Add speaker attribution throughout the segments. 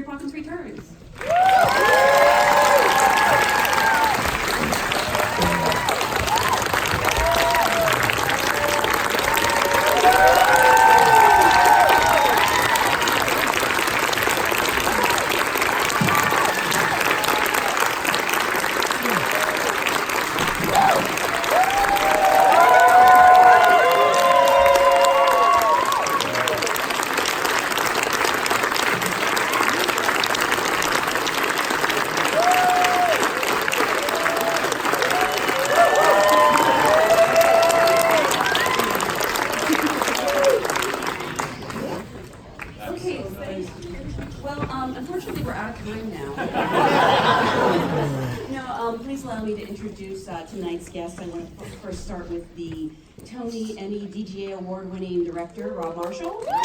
Speaker 1: Poppins Returns. Unfortunately, we're out of time now. Please allow me to introduce tonight's guest. I want to first start with the Tony, Emmy, DGA award-winning director, Rob Marshall. Literally,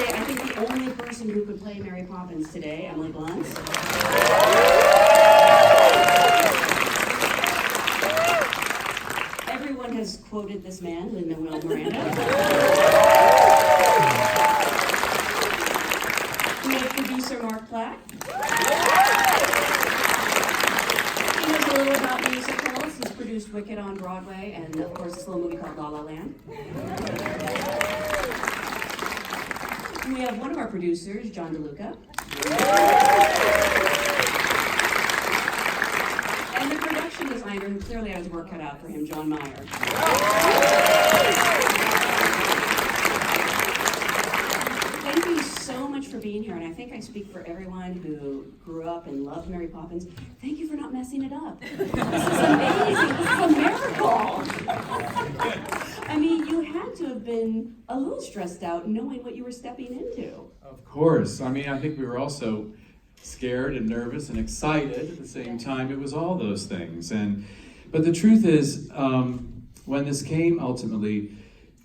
Speaker 1: I think the only person who could play Mary Poppins today, Emily Blunt. Everyone has quoted this man, Lin Manuel Miranda. We have producer Marc Platt. He knows a little about musicals. He's produced Wicked on Broadway and, of course, a slow movie called La La Land. We have one of our producers, John DeLuca. And the production designer, who clearly has work cut out for him, John Myhre. Thank you so much for being here, and I think I speak for everyone who grew up and loved Mary Poppins. Thank you for not messing it up. This is amazing. This is a miracle. I mean, you had to have been a little stressed out knowing what you were stepping into.
Speaker 2: Of course. I mean, I think we were also scared and nervous and excited at the same time. It was all those things. But the truth is, when this came ultimately,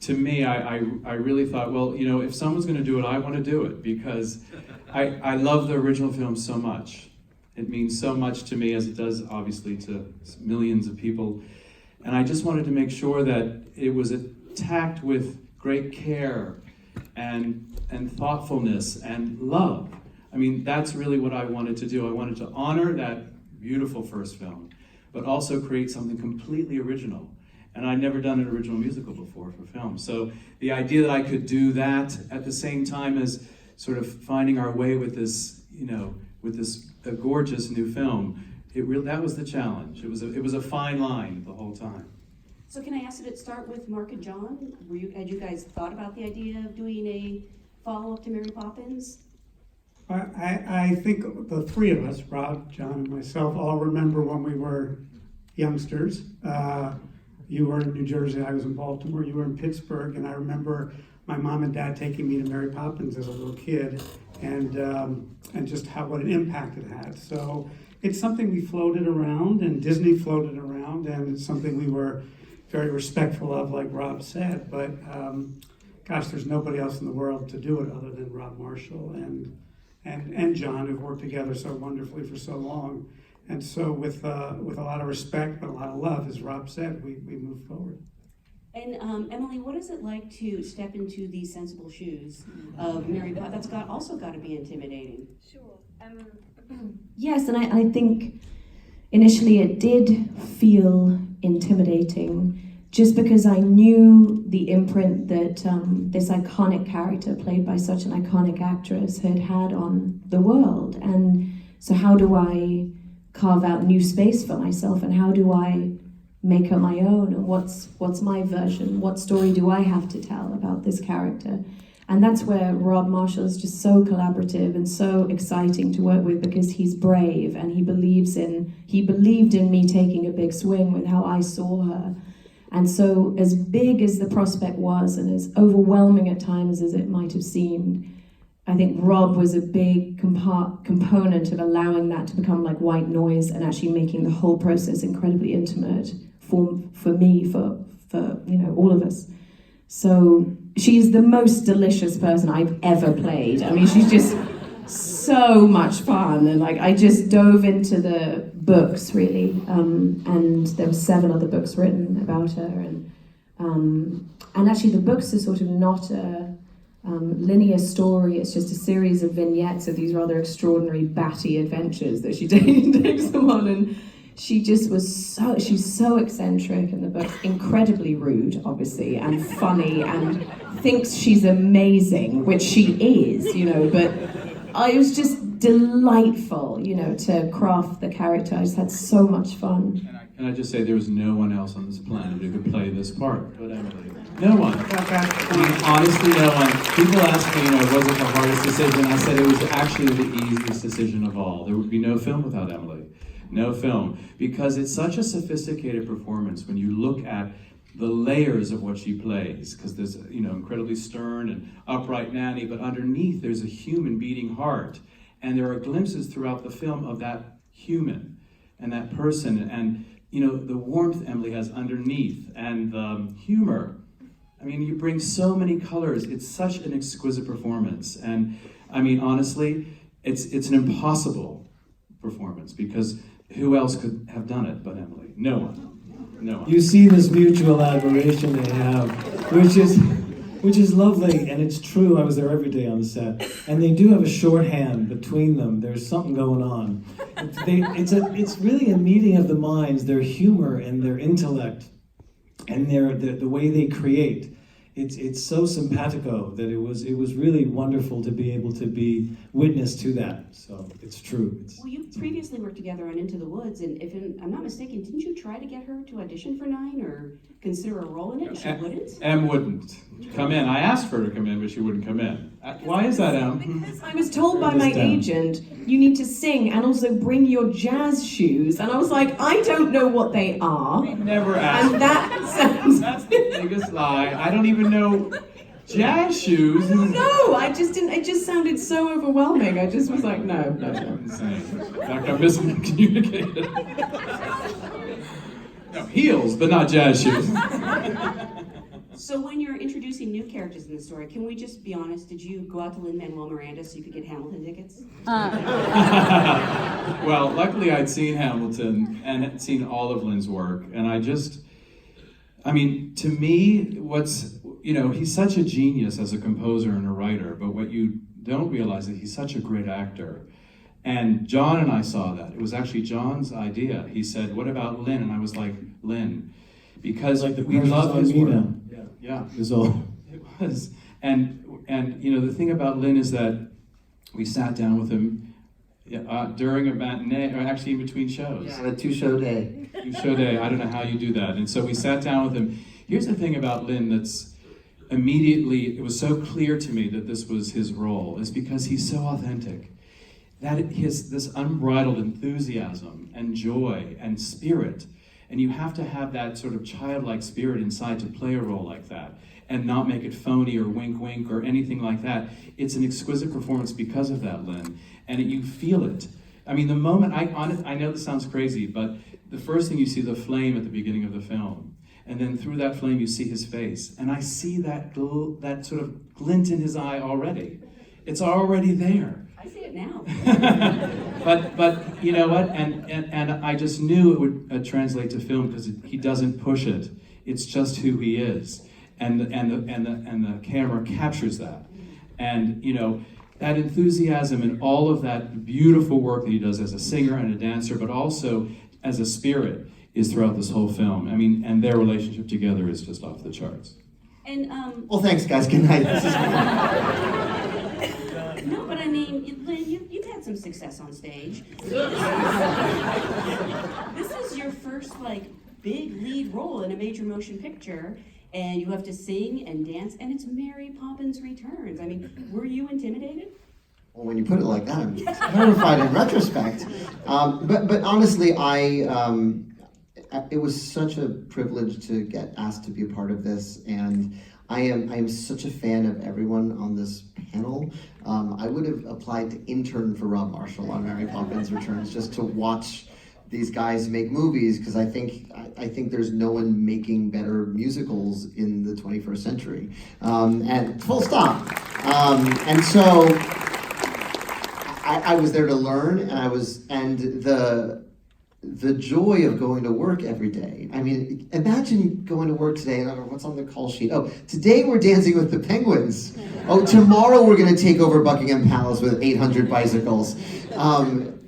Speaker 2: to me, I really thought, well, you know, if someone's going to do it, I want to do it, because I love the original film so much. It means so much to me, as it does, obviously, to millions of people. And I just wanted to make sure that it was attacked with great care and thoughtfulness and love. I mean, that's really what I wanted to do. I wanted to honor that beautiful first film, but also create something completely original. And I'd never done an original musical before for film. So the idea that I could do that at the same time as sort of finding our way with this, you know, with this gorgeous new film, that was the challenge. It was a fine line the whole time.
Speaker 1: So can I ask you to start with Marc and John? Had you guys thought about the idea of doing a follow-up to Mary Poppins?
Speaker 3: I think the three of us, Rob, John, and myself, all remember when we were youngsters. You were in New Jersey, I was in Baltimore, you were in Pittsburgh, and I remember my mom and dad taking me to Mary Poppins as a little kid, and just what an impact it had. So it's something we floated around, and Disney floated around, and it's something we were very respectful of, like Rob said, but gosh, there's nobody else in the world to do it other than Rob Marshall and John, who've worked together so wonderfully for so long. And so with a lot of respect, but a lot of love, as Rob said, we move forward.
Speaker 1: And Emily, what is it like to step into the sensible shoes of Mary Poppins? That's also got to be intimidating.
Speaker 4: Sure.
Speaker 5: Yes, and I think initially it did feel intimidating, just because I knew the imprint that this iconic character, played by such an iconic actress, had on the world. And so how do I carve out new space for myself, and how do I make her my own, and what's my version? What story do I have to tell about this character? And that's where Rob Marshall is just so collaborative and so exciting to work with, because he's brave and he believed in me taking a big swing with how I saw her. And so as big as the prospect was, and as overwhelming at times as it might have seemed, I think Rob was a big component of allowing that to become like white noise and actually making the whole process incredibly intimate for me, for you know, all of us. So she's the most delicious person I've ever played. I mean, she's just so much fun, and like I just dove into the books really, and there were 7 other books written about her, and actually the books are sort of not linear story. It's just a series of vignettes of these rather extraordinary batty adventures that she takes them on, and she just she's so eccentric in the book, incredibly rude, obviously, and funny, and thinks she's amazing, which she is, but it was just delightful, to craft the character. I just had so much fun.
Speaker 2: Can I just say there was no one else on this planet who could play this part but Emily. No one. I mean, honestly, no one. People ask me, was it the hardest decision? I said it was actually the easiest decision of all. There would be no film without Emily. No film. Because it's such a sophisticated performance when you look at the layers of what she plays. Because there's, incredibly stern and upright nanny, but underneath there's a human beating heart. And there are glimpses throughout the film of that human and that person. And, the warmth Emily has underneath and the humor. I mean, you bring so many colors. It's such an exquisite performance. And I mean, honestly, it's an impossible performance because who else could have done it but Emily? No one. No one.
Speaker 4: You see this mutual admiration they have, which is lovely, and it's true. I was there every day on the set, and they do have a shorthand between them. There's something going on. It's really a meeting of the minds, their humor and their intellect, and the way they create. It's so simpatico that it was really wonderful to be able to be witness to that. So it's true.
Speaker 1: Well, you previously worked together on Into the Woods, and if I'm not mistaken, didn't you try to get her to audition for 9 or consider a role in it? And she wouldn't?
Speaker 2: Em wouldn't come in. I asked her to come in, but she wouldn't come in. Why is that, Em?
Speaker 5: Because I was told by my agent, you need to sing and also bring your jazz shoes. And I was like, I don't know what they are.
Speaker 2: We never asked.
Speaker 5: And that sounds...
Speaker 2: That's the biggest lie. I don't even know jazz shoes.
Speaker 5: No, I just didn't. It just sounded so overwhelming. I just was like, no.
Speaker 2: Insane. In fact, I miscommunicated. No, heels, but not jazz shoes.
Speaker 1: So when you're introducing new characters in the story, can we just be honest? Did you go out to Lin Manuel Miranda so you could get Hamilton tickets?
Speaker 2: Well, luckily I'd seen Hamilton and had seen all of Lin's work, and to me, he's such a genius as a composer and a writer, but what you don't realize is he's such a great actor. And John and I saw that. It was actually John's idea. He said, what about Lin? And I was like, Lin. Because
Speaker 4: like
Speaker 2: we love his work.
Speaker 4: Yeah, is all.
Speaker 2: It was. And the thing about Lin is that we sat down with him during a matinee, or actually in between shows.
Speaker 6: Yeah, a 2-show day.
Speaker 2: 2-show day. I don't know how you do that. And so we sat down with him. Here's the thing about Lin that's immediately, it was so clear to me that this was his role, is because he's so authentic. That this unbridled enthusiasm and joy and spirit. And you have to have that sort of childlike spirit inside to play a role like that and not make it phony or wink or anything like that. It's an exquisite performance because of that, Lin. And you feel it. I mean, the moment, I know this sounds crazy, but the first thing you see the flame at the beginning of the film. And then through that flame you see his face. And I see that sort of glint in his eye already. It's already there.
Speaker 1: I see it now.
Speaker 2: but you know what? And I just knew it would translate to film because he doesn't push it. It's just who he is, and the camera captures that, and that enthusiasm and all of that beautiful work that he does as a singer and a dancer, but also as a spirit, is throughout this whole film. I mean, and their relationship together is just off the charts.
Speaker 1: And
Speaker 6: Well, thanks, guys. Good night.
Speaker 1: no, but I mean, Lin, you've had some success on stage. This is your first big lead role in a major motion picture, and you have to sing and dance, and it's Mary Poppins Returns. I mean, were you intimidated?
Speaker 6: Well, when you put it like that, I'm terrified in retrospect. But honestly, it was such a privilege to get asked to be a part of this, and I am such a fan of everyone on this panel. I would have applied to intern for Rob Marshall on Mary Poppins Returns just to watch these guys make movies, because I think there's no one making better musicals in the 21st century. And full stop. And so I was there to learn, and the joy of going to work every day. I mean, imagine going to work today, and I don't know what's on the call sheet. Oh, today we're dancing with the penguins. Oh, tomorrow we're going to take over Buckingham Palace with 800 bicycles.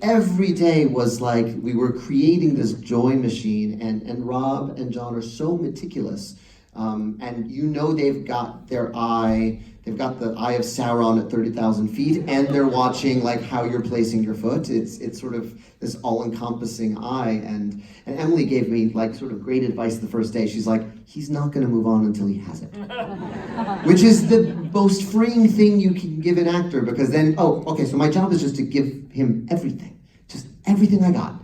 Speaker 6: Every day was like we were creating this joy machine, and Rob and John are so meticulous. And you know they've got the eye of Sauron at 30,000 feet, and they're watching like how you're placing your foot. It's sort of this all-encompassing eye, and Emily gave me like sort of great advice the first day. She's like, he's not gonna move on until he has it. Which is the most freeing thing you can give an actor, because then, oh, okay, so my job is just to give him everything. Just everything I got,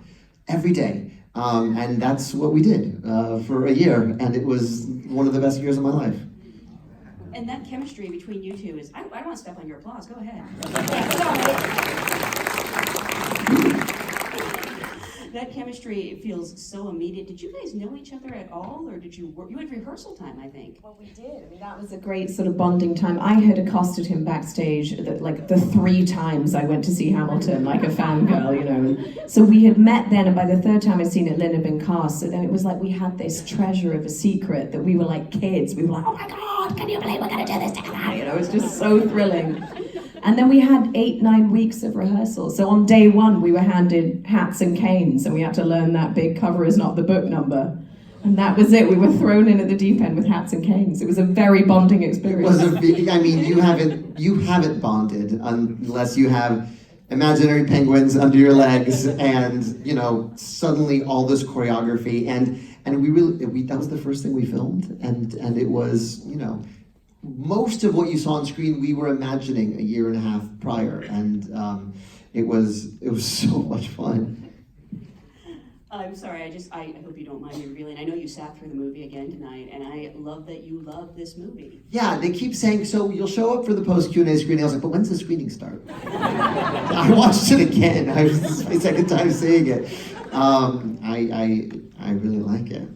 Speaker 6: every day. And that's what we did for a year, and it was one of the best years of my life.
Speaker 1: And that chemistry between you two is, I don't want to step on your applause, go ahead. That chemistry feels so immediate. Did you guys know each other at all, or did you work? You had rehearsal time, I think.
Speaker 5: Well, we did. I mean, that was a great sort of bonding time. I had accosted him backstage like the 3 times I went to see Hamilton, like a fangirl, you know. And so we had met then, and by the 3rd time I'd seen it, Lin had been cast. So then it was like we had this treasure of a secret that we were like kids. We were like, oh my God, can you believe we're going to do this together? You know, it was just so thrilling. And then we had 8-9 weeks of rehearsal. So on day 1, we were handed hats and canes, and we had to learn that big cover is not the book number. And that was it. We were thrown in at the deep end with hats and canes. It was a very bonding experience.
Speaker 6: It was a big, I mean, you haven't bonded unless you have imaginary penguins under your legs, and you know, suddenly all this choreography, and we that was the first thing we filmed, and it was, you know, most of what you saw on screen we were imagining a year and a half prior, and it was so much fun.
Speaker 1: I'm sorry, I hope you don't mind me revealing. I know you sat through the movie again tonight, and I love that you love this movie.
Speaker 6: Yeah, they keep saying, so you'll show up for the post Q&A screening. I was like, but when's the screening start? I watched it again. This is my 2nd time seeing it. I really like it.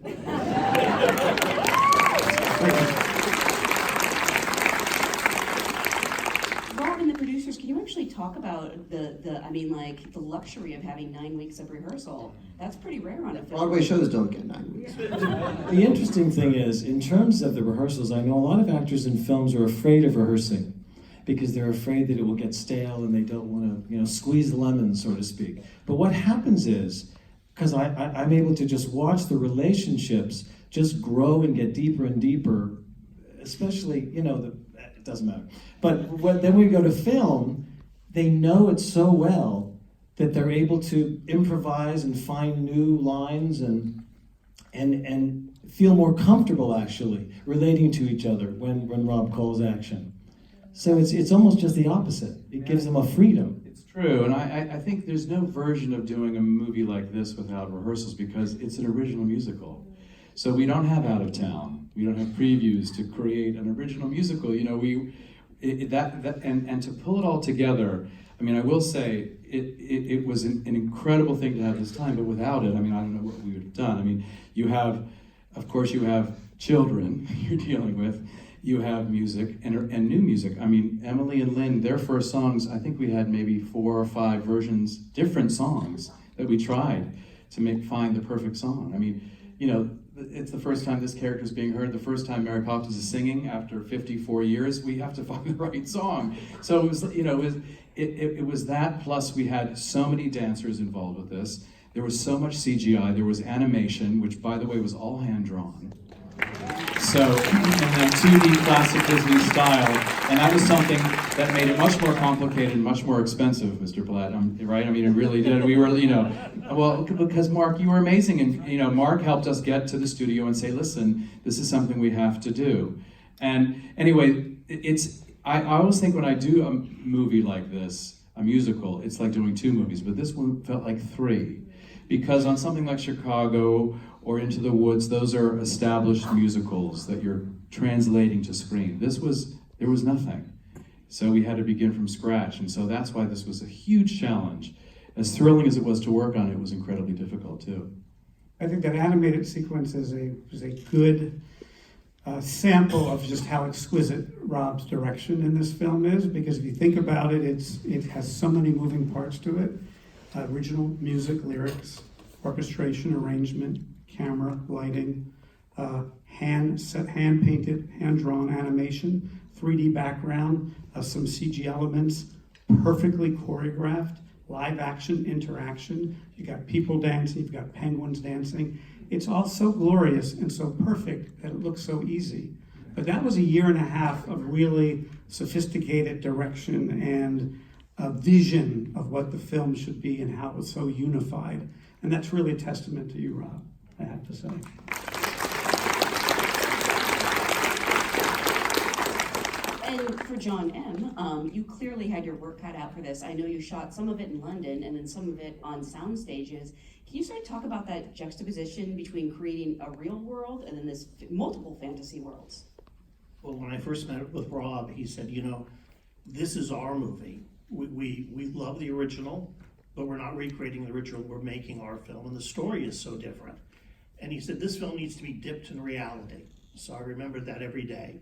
Speaker 1: Rob and the producers, can you actually talk about the luxury of having 9 weeks of rehearsal? That's pretty rare on a film.
Speaker 6: Broadway shows don't get 9 weeks.
Speaker 4: The interesting thing is, in terms of the rehearsals, I know a lot of actors in films are afraid of rehearsing because they're afraid that it will get stale and they don't want to, squeeze the lemon, so to speak. But what happens is, because I'm able to just watch the relationships just grow and get deeper and deeper, especially, it doesn't matter. But then we go to film, they know it so well that they're able to improvise and find new lines and feel more comfortable actually relating to each other when Rob calls action. So it's almost just the opposite. It gives them a freedom.
Speaker 2: It's true, and I think there's no version of doing a movie like this without rehearsals because it's an original musical. So we don't have out of town. We don't have previews to create an original musical. And to pull it all together. I mean, I will say it was an incredible thing to have this time, but without it, I mean, I don't know what we would have done. I mean, you have children you're dealing with, you have music and new music. I mean, Emily and Lin, their first songs, I think we had maybe 4 or 5 versions, different songs that we tried to find the perfect song. I mean, it's the first time this character is being heard, the first time Mary Poppins is singing after 54 years, we have to find the right song. So it was, it was that, plus we had so many dancers involved with this. There was so much CGI, there was animation, which by the way was all hand-drawn. So, in that 2D classic Disney style, and that was something that made it much more complicated, much more expensive, Mr. Platt, right? I mean, it really did. We were, well, because Marc, you were amazing, and Marc helped us get to the studio and say, listen, this is something we have to do. And anyway, I always think when I do a movie like this, a musical, it's like doing 2 movies, but this one felt like 3. Because on something like Chicago or Into the Woods, those are established musicals that you're translating to screen. There was nothing. So we had to begin from scratch, and so that's why this was a huge challenge. As thrilling as it was to work on, it was incredibly difficult too.
Speaker 3: I think that animated sequence is a good sample of just how exquisite Rob's direction in this film is, because if you think about it, it has so many moving parts to it. Original music, lyrics, orchestration, arrangement, camera, lighting, hand-painted, hand-drawn animation, 3D background, some CG elements, perfectly choreographed, live action interaction. You got people dancing, you've got penguins dancing. It's all so glorious and so perfect that it looks so easy. But that was a year and a half of really sophisticated direction and a vision of what the film should be and how it was so unified. And that's really a testament to you, Rob, I have to say.
Speaker 1: And for John M., you clearly had your work cut out for this. I know you shot some of it in London and then some of it on sound stages. Can you sort of talk about that juxtaposition between creating a real world and then this multiple fantasy worlds?
Speaker 7: Well, when I first met with Rob, he said, you know, this is our movie. We love the original, but we're not recreating the original, we're making our film, and the story is so different. And he said, this film needs to be dipped in reality. So I remembered that every day.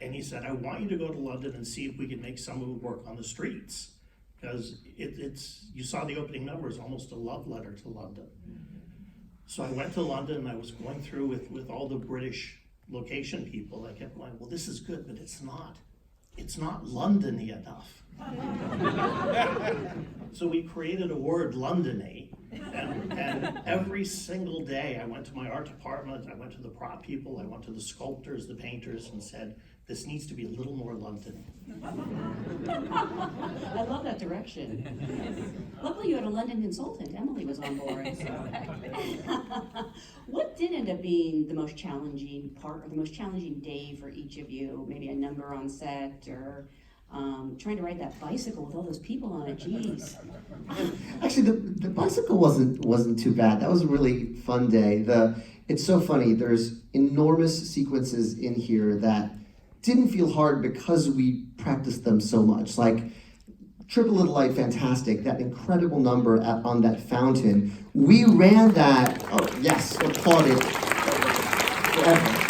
Speaker 7: And he said, I want you to go to London and see if we can make some of it work on the streets. Because you saw the opening numbers, almost a love letter to London. So I went to London and I was going through with all the British location people. I kept going, well, this is good, but it's not London-y enough. So we created a word, London-y, and every single day I went to my art department, I went to the prop people, I went to the sculptors, the painters, and said, this needs to be a little more London.
Speaker 1: I love that direction. Luckily, you had a London consultant. Emily was on board. So. What did end up being the most challenging part or the most challenging day for each of you? Maybe a number on set or trying to ride that bicycle with all those people on it. Jeez.
Speaker 6: Actually, the bicycle wasn't too bad. That was a really fun day. It's so funny. There's enormous sequences in here that didn't feel hard because we practiced them so much. Like Triple Little Light, fantastic. That incredible number on that fountain. We ran that. Oh yes, applauded forever.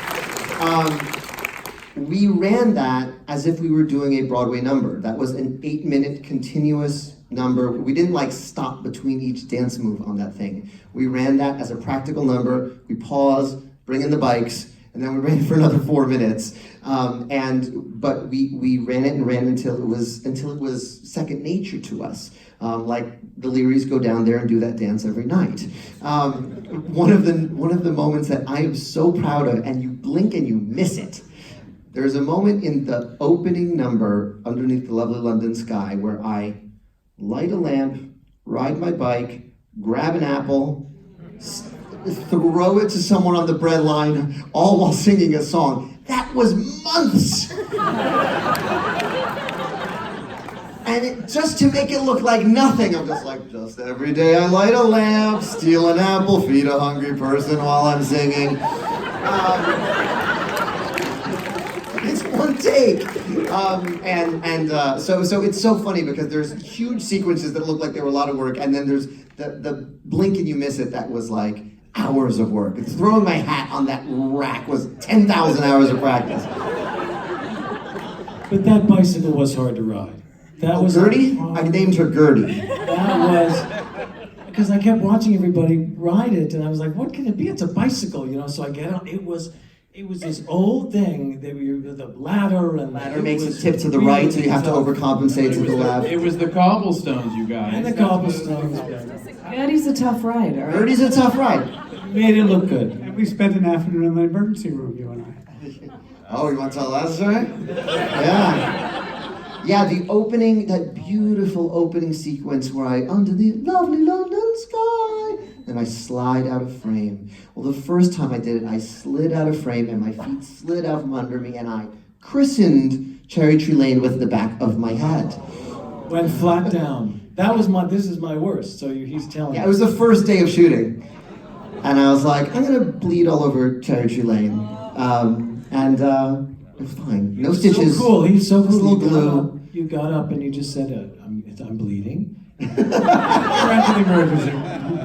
Speaker 6: We ran that as if we were doing a Broadway number. That was an 8-minute continuous number. We didn't like stop between each dance move on that thing. We ran that as a practical number. We paused, bring in the bikes, and then we ran for another 4 minutes. But we ran it and ran until it was second nature to us. Like the Learys go down there and do that dance every night. One of the moments that I am so proud of, and you blink and you miss it. There's a moment in the opening number, Underneath the Lovely London Sky, where I light a lamp, ride my bike, grab an apple, throw it to someone on the bread line, all while singing a song. That was months! And just to make it look like nothing, I'm just like, just every day I light a lamp, steal an apple, feed a hungry person while I'm singing. It's one take. So it's so funny because there's huge sequences that look like they were a lot of work, and then there's the blink and you miss it that was like hours of work. Throwing my hat on that rack was 10,000 hours of practice.
Speaker 4: But that bicycle was hard to ride. That was
Speaker 6: Gertie? I named her Gertie.
Speaker 4: That was, because I kept watching everybody ride it, and I was like, what can it be? It's a bicycle, you know? So I get on, it was this old thing, the ladder, and
Speaker 6: ladder makes a tip to the right, so you have to overcompensate to the left.
Speaker 2: It was the cobblestones, you guys.
Speaker 4: And the cobblestones.
Speaker 5: Gertie's a tough ride, all right?
Speaker 6: Gertie's a tough ride.
Speaker 4: Made it look good.
Speaker 3: And we spent an afternoon in the emergency room, you and I.
Speaker 6: Oh, you want to tell that story? Yeah. Yeah, that beautiful opening sequence where I, under the lovely London sky, and I slide out of frame. Well, the first time I did it, I slid out of frame and my feet slid out from under me and I christened Cherry Tree Lane with the back of my head.
Speaker 4: Went flat down. This is my worst, so he's telling me.
Speaker 6: Yeah, it was the first day of shooting. And I was like, I'm gonna bleed all over Cherry Tree Lane. It was fine. No stitches.
Speaker 4: So cool. He's so
Speaker 6: just a
Speaker 4: cool.
Speaker 6: little glue.
Speaker 4: You got up and you just said, I'm bleeding. Ran to the emergency.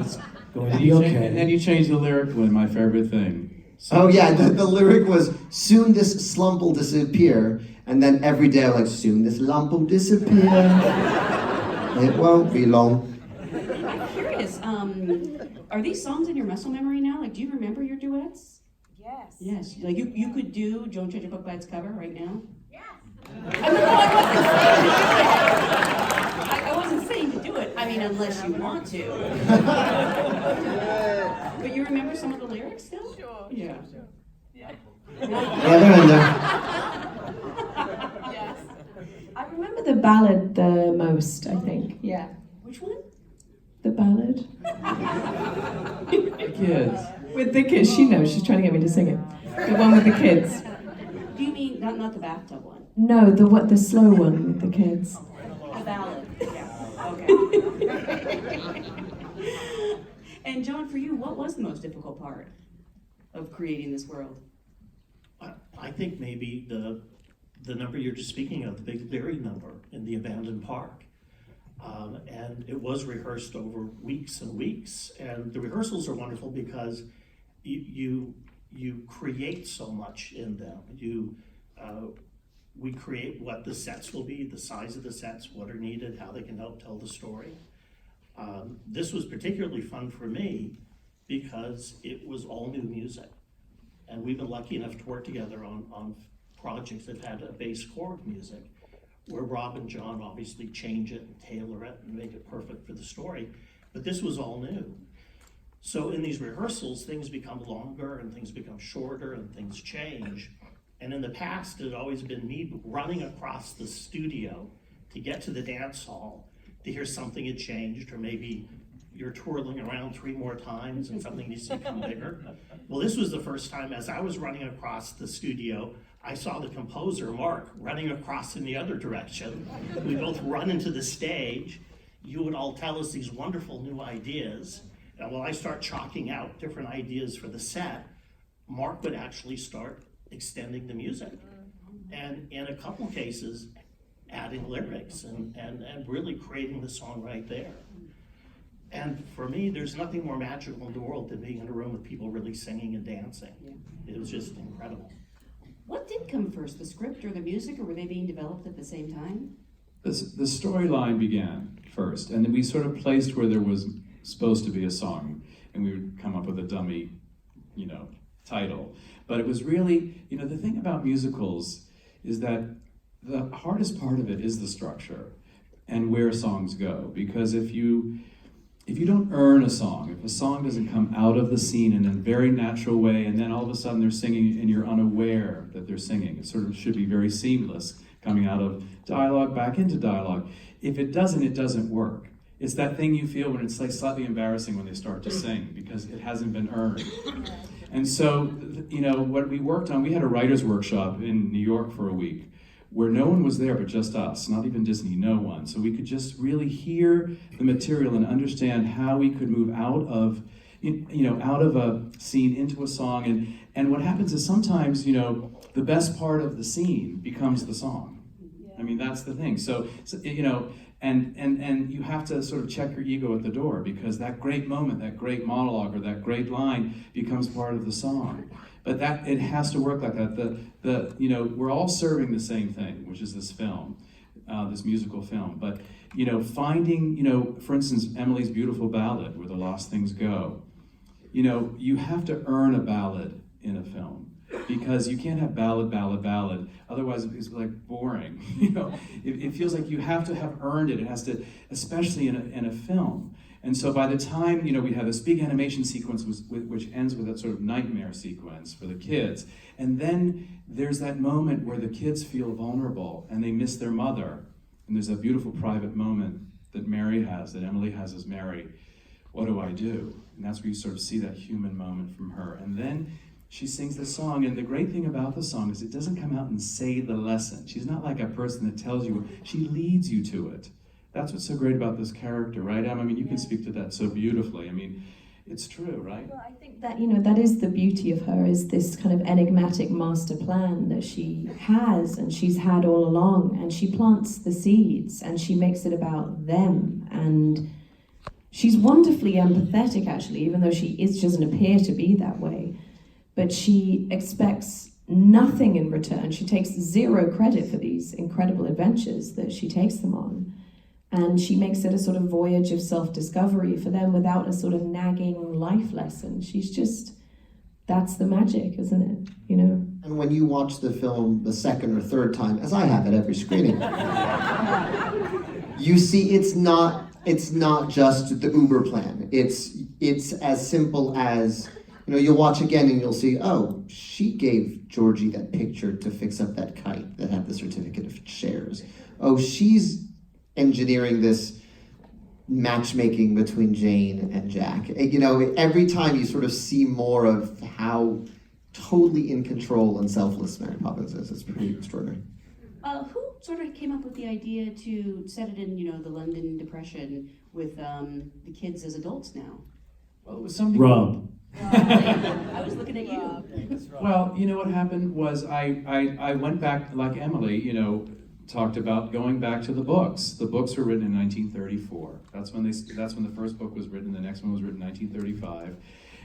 Speaker 4: It's going to be okay.
Speaker 2: And then you changed the lyric to my favorite thing.
Speaker 6: Oh yeah, the lyric was, soon this slump will disappear. And then every day I'm like, soon this lump will disappear. It won't be long.
Speaker 1: I'm curious, Are these songs in your muscle memory now? Like, do you remember your duets?
Speaker 8: Yes.
Speaker 1: Yes. Like, you could do Don't Judge a Book by its cover right now?
Speaker 8: Yes.
Speaker 1: I wasn't saying to do it. I mean, unless you want to. But you remember some of the lyrics still?
Speaker 8: Sure.
Speaker 1: Yeah.
Speaker 8: Sure. Yeah.
Speaker 6: Yeah, they're in there.
Speaker 8: Yes.
Speaker 5: I remember the ballad the most, I think. Yeah.
Speaker 1: Which one?
Speaker 5: The ballad.
Speaker 2: The kids.
Speaker 5: With the kids. She knows. She's trying to get me to sing it. The one with the kids.
Speaker 1: Do you mean not the bathtub one?
Speaker 5: No, the slow one with the kids.
Speaker 1: The ballad. Yeah. Okay. And John, for you, what was the most difficult part of creating this world?
Speaker 7: I think maybe the number you're just speaking of, the big Leary number in the abandoned park. And it was rehearsed over weeks and weeks. And the rehearsals are wonderful because you create so much in them. We create what the sets will be, the size of the sets, what are needed, how they can help tell the story. This was particularly fun for me because it was all new music. And we've been lucky enough to work together on projects that had a bass score of music, where Rob and John obviously change it and tailor it and make it perfect for the story. But this was all new. So in these rehearsals, things become longer and things become shorter and things change. And in the past, it had always been me running across the studio to get to the dance hall to hear something had changed, or maybe you're twirling around 3 more times and something needs to become bigger. Well, this was the first time as I was running across the studio, I saw the composer, Marc, running across in the other direction. We both run into the stage. You would all tell us these wonderful new ideas. And while I start chalking out different ideas for the set, Marc would actually start extending the music. And in a couple cases, adding lyrics and really creating the song right there. And for me, there's nothing more magical in the world than being in a room with people really singing and dancing. It was just incredible.
Speaker 1: What did come first, the script or the music, or were they being developed at the same time?
Speaker 2: The storyline began first, and then we sort of placed where there was supposed to be a song, and we would come up with a dummy, title. But it was really, the thing about musicals is that the hardest part of it is the structure and where songs go. Because if you don't earn a song, if a song doesn't come out of the scene in a very natural way, and then all of a sudden they're singing and you're unaware that they're singing, it sort of should be very seamless, coming out of dialogue back into dialogue. If it doesn't work. It's that thing you feel when it's like slightly embarrassing when they start to sing because it hasn't been earned. And so, what we worked on, we had a writer's workshop in New York for a week where no one was there but just us, not even Disney, no one. So we could just really hear the material and understand how we could move out of a scene into a song. And what happens is sometimes, the best part of the scene becomes the song. I mean, that's the thing. So and you have to sort of check your ego at the door because that great moment, that great monologue, or that great line becomes part of the song. But it has to work like that. We're all serving the same thing, which is this film, this musical film. But finding, for instance, Emily's beautiful ballad, Where the Lost Things Go. You have to earn a ballad in a film because you can't have ballad. Otherwise, it's like boring. It feels like you have to have earned it. It has to, especially in a film. And so by the time, we have this big animation sequence which ends with that sort of nightmare sequence for the kids. And then there's that moment where the kids feel vulnerable and they miss their mother. And there's a beautiful private moment that Emily has as Mary. What do I do? And that's where you sort of see that human moment from her. And then she sings the song, and the great thing about the song is it doesn't come out and say the lesson. She's not like a person that tells you, she leads you to it. That's what's so great about this character, right, Em? I mean, you can speak to that so beautifully. I mean, it's true, right?
Speaker 5: Well, I think that, that is the beauty of her, is this kind of enigmatic master plan that she has and she's had all along, and she plants the seeds and she makes it about them. And she's wonderfully empathetic, actually, even though she doesn't appear to be that way. But she expects nothing in return. She takes zero credit for these incredible adventures that she takes them on. And she makes it a sort of voyage of self-discovery for them without a sort of nagging life lesson. She's just, that's the magic, isn't it? You know?
Speaker 6: And when you watch the film the second or third time, as I have at every screening, you see it's not just the Uber plan. It's as simple as, you know, you'll watch again and you'll see, oh, she gave Georgie that picture to fix up that kite that had the certificate of shares. Oh, she's engineering this matchmaking between Jane and Jack. You know, every time you sort of see more of how totally in control and selfless Mary Poppins is. It's pretty extraordinary.
Speaker 1: Who sort of came up with the idea to set it in, you know, the London Depression with the kids as adults now?
Speaker 2: Well, it was something.
Speaker 4: Rob.
Speaker 1: I was looking at you.
Speaker 2: Well, you know what happened was I went back, like Emily, you know, talked about going back to the books. The books were written in 1934. That's when the first book was written. The next one was written in 1935.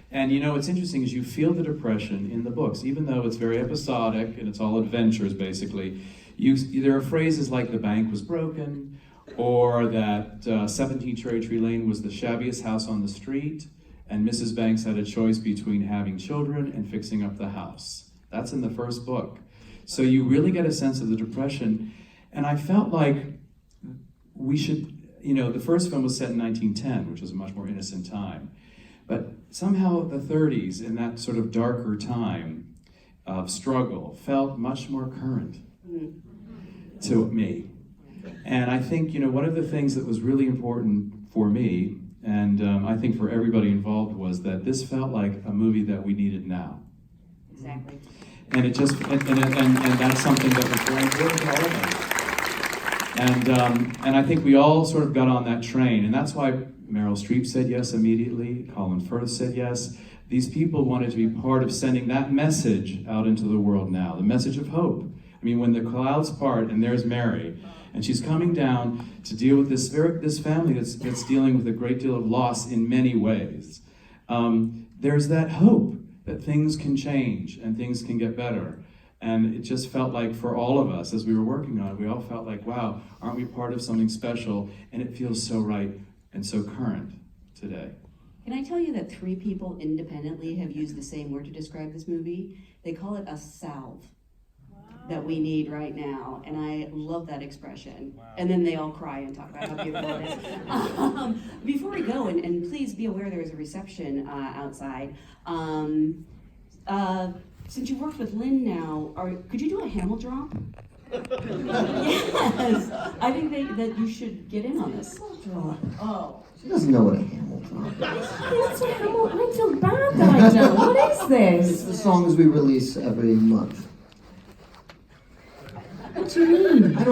Speaker 2: And you know, what's interesting is you feel the depression in the books, even though it's very episodic and it's all adventures basically. There are phrases like the bank was broken, or that 17 Cherry Tree Lane was the shabbiest house on the street, and Mrs. Banks had a choice between having children and fixing up the house. That's in the first book. So you really get a sense of the depression. And I felt like we should, you know, the first film was set in 1910, which was a much more innocent time. But somehow the 30s, in that sort of darker time of struggle, felt much more current to me. And I think, you know, one of the things that was really important for me, and I think for everybody involved, was that this felt like a movie that we needed now.
Speaker 1: Exactly.
Speaker 2: And it just, and that's something that was very important to all of us. And I think we all sort of got on that train, and that's why Meryl Streep said yes immediately, Colin Firth said yes. These people wanted to be part of sending that message out into the world now, the message of hope. I mean, when the clouds part and there's Mary, and she's coming down to deal with this family that's dealing with a great deal of loss in many ways. There's that hope that things can change and things can get better. And it just felt like for all of us, as we were working on it, we all felt like, wow, aren't we part of something special? And it feels so right and so current today.
Speaker 1: Can I tell you that 3 people independently have used the same word to describe this movie? They call it a salve that we need right now, and I love that expression. Wow. And then they all cry and talk about how beautiful it is. Before we go, and please be aware there is a reception outside. Since you worked with Lin now, could you do a Hamel drop? Yes, I think that you should get in on this. Oh.
Speaker 6: She doesn't know what a Hamel drop is.
Speaker 5: That's what I feel bad that I don't. What is this?
Speaker 6: It's the songs we release every month.
Speaker 5: What do you mean?
Speaker 6: I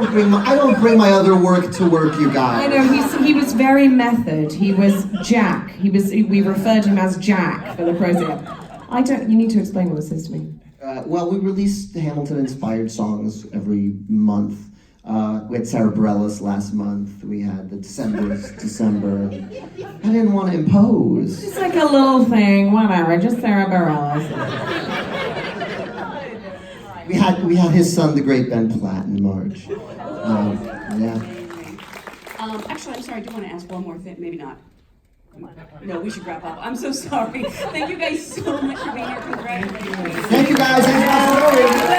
Speaker 6: don't bring my other work to work, you guys.
Speaker 5: I know, he was very method. He was Jack. We referred to him as Jack for the process. You need to explain what this is to me.
Speaker 6: Well, we released the Hamilton-inspired songs every month. We had Sarah Bareilles last month. We had the December. I didn't want to impose.
Speaker 5: It's like a little thing, whatever, just Sarah Bareilles.
Speaker 6: We had his son, the great Ben Platt, in March. Yeah.
Speaker 1: Actually, I'm sorry, I do want to ask one more thing, maybe not. No, we should wrap up. I'm so sorry. Thank you guys so much for being here. Congratulations.
Speaker 6: Thank you guys. Thanks for the story.